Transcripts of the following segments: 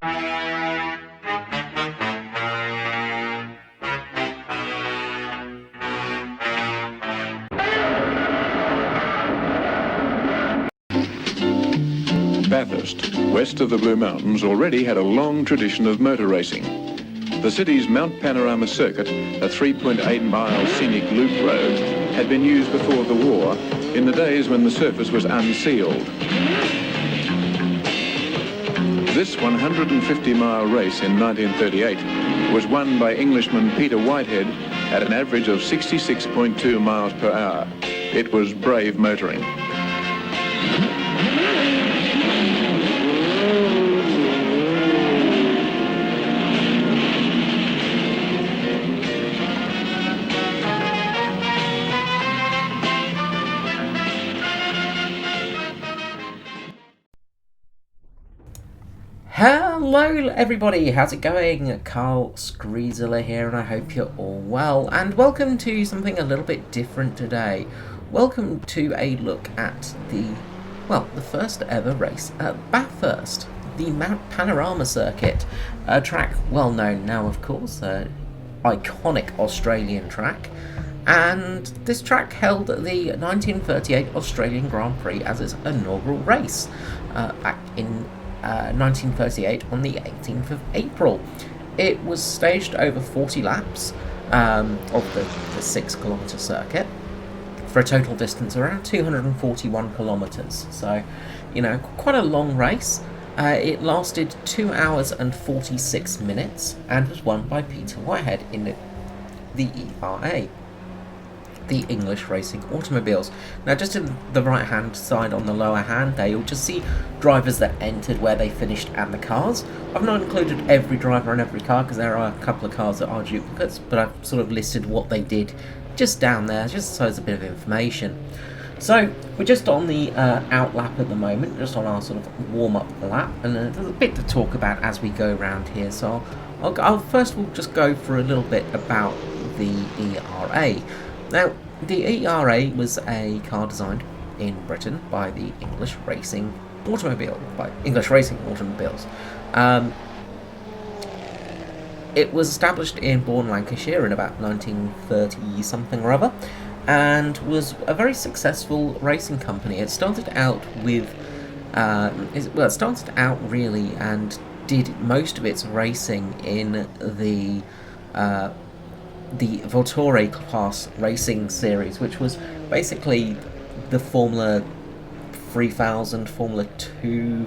Bathurst, west of the Blue Mountains, already had a long tradition of motor racing. The city's Mount Panorama circuit, a 3.8-mile scenic loop road, had been used before the war, in the days when the surface was unsealed. This 150-mile race in 1938 was won by Englishman Peter Whitehead at an average of 66.2 miles per hour. It was brave motoring. Hello everybody, how's it going? Carl Screezeler here, and I hope you're all well, and welcome to something a little bit different today. Welcome to a look at the first ever race at Bathurst, the Mount Panorama circuit, a track well known now, of course, iconic Australian track. And this track held the 1938 Australian Grand Prix as its inaugural race back in 1938 on the 18th of April. It was staged over 40 laps of the 6-kilometre circuit for a total distance around 241 kilometres. So, you know, quite a long race. It lasted 2 hours and 46 minutes and was won by Peter Whitehead in the ERA, the English Racing Automobiles. Now, just in the right hand side on the lower hand there, you'll just see drivers that entered, where they finished, and the cars. I've not included every driver and every car because there are a couple of cars that are duplicates, but I've sort of listed what they did just down there, just so it's a bit of information. So we're just on the out lap at the moment, just on our sort of warm-up lap, and there's a bit to talk about as we go around here. So I'll first of all just go for a little bit about the ERA. Now, the ERA was a car designed in Britain by the English Racing Automobiles. It was established in Bourne, Lancashire in about 1930 something or other, and was a very successful racing company. It started out with, really and did most of its racing in the Valttore class racing series, which was basically the Formula 3000, Formula 2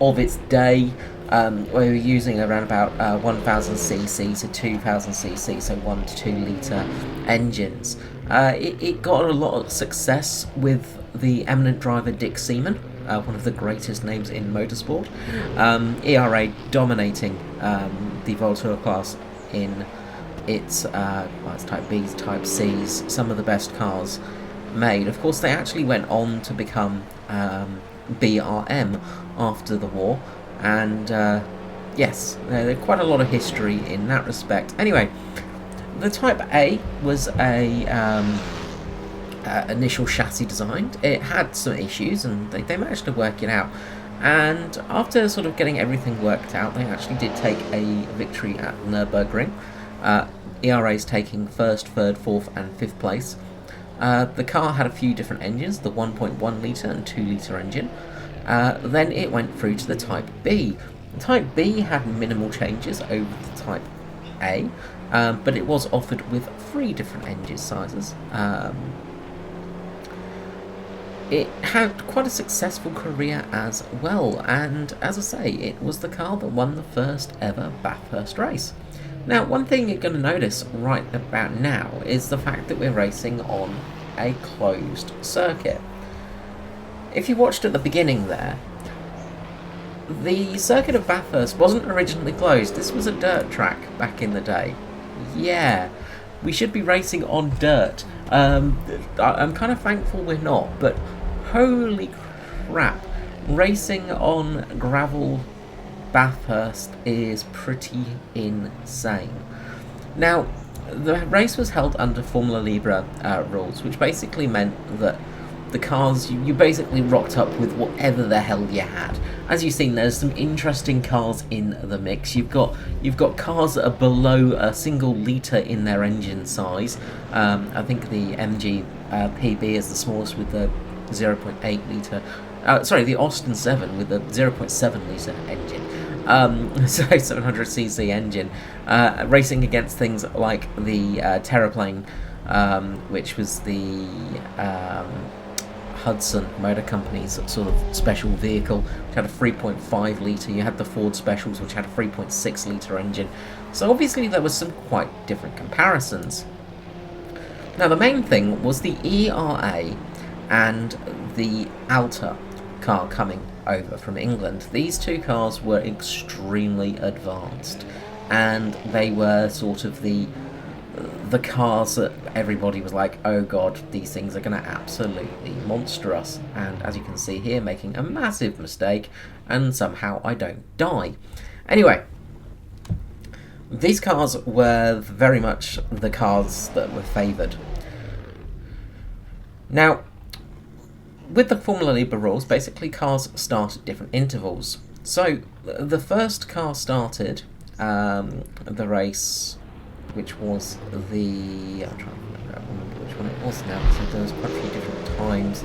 of its day. We were using around about 1000cc to 2000cc, so 1 to 2 litre engines. It got a lot of success with the eminent driver Dick Seaman, one of the greatest names in motorsport. ERA dominating the Valttore class in it's Type B's, Type C's, some of the best cars made. Of course, they actually went on to become BRM after the war, and yes, there's quite a lot of history in that respect. Anyway, the Type A was a initial chassis design. It had some issues, and they managed to work it out. And after sort of getting everything worked out, they actually did take a victory at Nürburgring. ERA's taking 1st, 3rd, 4th and 5th place. The car had a few different engines, the 1.1 litre and 2 litre engine. Then it went through to the Type B. Type B had minimal changes over the Type A, but it was offered with 3 different engine sizes. It had quite a successful career as well, and as I say, it was the car that won the first ever Bathurst race. Now, one thing you're going to notice right about now is the fact that we're racing on a closed circuit. If you watched at the beginning there, the circuit of Bathurst wasn't originally closed. This was a dirt track back in the day. Yeah, we should be racing on dirt. I'm kind of thankful we're not, but holy crap, racing on gravel Bathurst is pretty insane. Now, the race was held under Formula Libre rules, which basically meant that the cars, you basically rocked up with whatever the hell you had. As you've seen, there's some interesting cars in the mix. You've got cars that are below a single litre in their engine size. I think the MG PB is the smallest with the 0.8 litre. Sorry, the Austin 7 with the 0.7 litre engine. So 700cc engine, racing against things like the Terraplane, which was the Hudson Motor Company's sort of special vehicle, which had a 3.5 litre. You had the Ford Specials, which had a 3.6 litre engine. So obviously there was some quite different comparisons. Now the main thing was the ERA and the Alta car coming over from England. These two cars were extremely advanced, and they were sort of the cars that everybody was like, oh god, these things are going to absolutely monster us. And as you can see here, making a massive mistake, and somehow I don't die. Anyway, these cars were very much the cars that were favoured. Now, with the Formula Libre rules, basically cars start at different intervals. So the first car started the race, which was the... I'm trying to remember which one it was now, because there was quite a few different times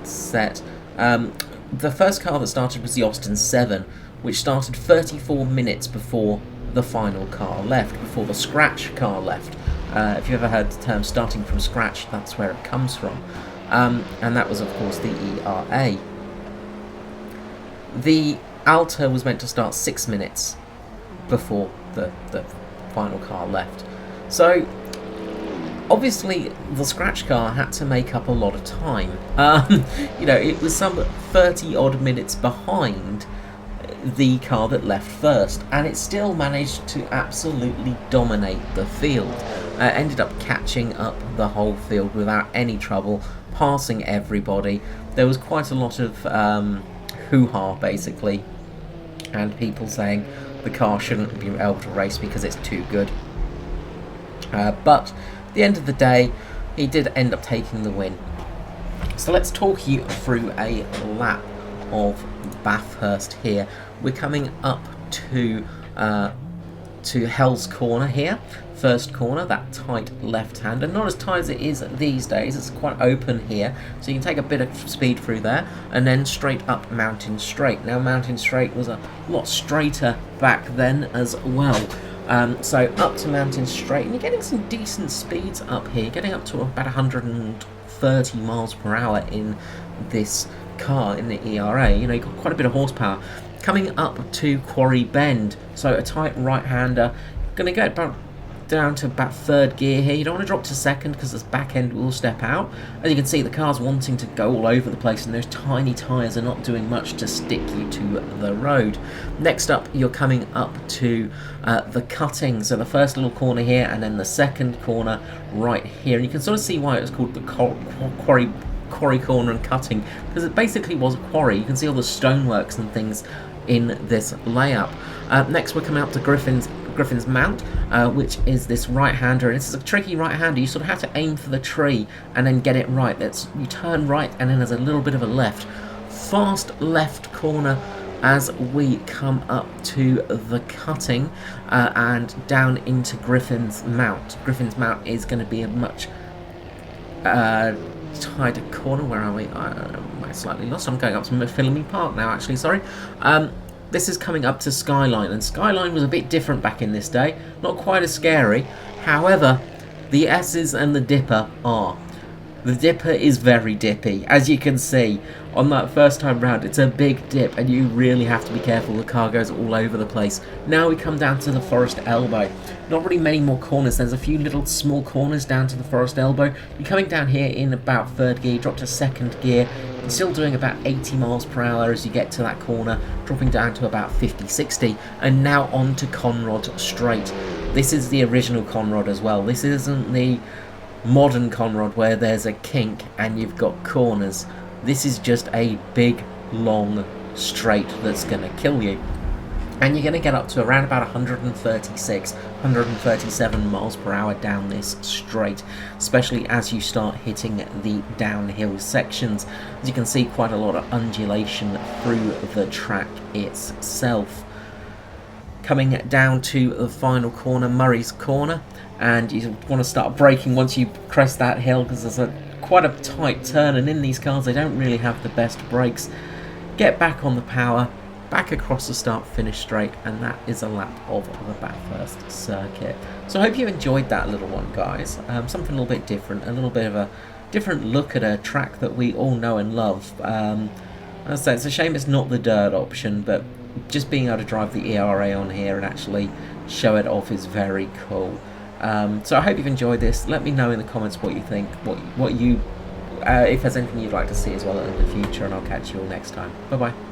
set. The first car that started was the Austin 7, which started 34 minutes before the final car left, before the scratch car left. If you've ever heard the term starting from scratch, that's where it comes from. And that was, of course, the ERA. The Alta was meant to start 6 minutes before the final car left. So, obviously, the scratch car had to make up a lot of time. You know, it was some 30-odd minutes behind the car that left first, and it still managed to absolutely dominate the field. Ended up catching up the whole field without any trouble, passing everybody. There was quite a lot of hoo-ha, basically, and people saying the car shouldn't be able to race because it's too good. But at the end of the day, he did end up taking the win. So let's talk you through a lap of Bathurst here. We're coming up to Hell's Corner here. First corner, that tight left-hander, not as tight as it is these days, it's quite open here, so you can take a bit of speed through there, and then straight up Mountain Straight. Now Mountain Straight was a lot straighter back then as well. So up to Mountain Straight, and you're getting some decent speeds up here, getting up to about 130 miles per hour in this car, in the ERA. You know, you've got quite a bit of horsepower. Coming up to Quarry Bend, so a tight right-hander, going to go down to about third gear here. You don't want to drop to second because this back end will step out. As you can see, the car's wanting to go all over the place, and those tiny tyres are not doing much to stick you to the road. Next up, you're coming up to the cutting. So the first little corner here, and then the second corner right here. And you can sort of see why it was called the quarry corner and cutting, because it basically was a quarry. You can see all the stoneworks and things in this layout. Next, we're coming up to Griffin's Mount, which is this right-hander, and this is a tricky right-hander. You sort of have to aim for the tree and then get it right. You turn right, and then there's a little bit of a left. Fast left corner as we come up to the cutting and down into Griffin's Mount. Griffin's Mount is going to be a much tighter corner. Where are we? I'm slightly lost. I'm going up to Philamy Park now, actually, sorry. This is coming up to Skyline, and Skyline was a bit different back in this day. Not quite as scary. However, the S's and the Dipper are. The Dipper is very dippy. As you can see, on that first time round, it's a big dip, and you really have to be careful. The car goes all over the place. Now we come down to the Forest Elbow. Not really many more corners. There's a few little small corners down to the Forest Elbow. You're coming down here in about third gear, drop to second gear. You're still doing about 80 miles per hour as you get to that corner, dropping down to about 50, 60, and now on to Conrod Straight. This is the original Conrod as well. This isn't the modern Conrod where there's a kink and you've got corners. This is just a big, long straight that's going to kill you. and you're going to get up to around about 136, 137 miles per hour down this straight, especially as you start hitting the downhill sections. As you can see, quite a lot of undulation through the track itself. Coming down to the final corner, Murray's Corner, and you want to start braking once you crest that hill, because there's quite a tight turn, and in these cars they don't really have the best brakes. Get back on the power, back across the start-finish straight, and that is a lap of the Bathurst circuit. So I hope you enjoyed that little one, guys. Something a little bit different, a little bit of a different look at a track that we all know and love. As I say, it's a shame it's not the dirt option, but just being able to drive the ERA on here and actually show it off is very cool. So I hope you've enjoyed this. Let me know in the comments what you think, what you if there's anything you'd like to see as well in the future, and I'll catch you all next time. Bye bye.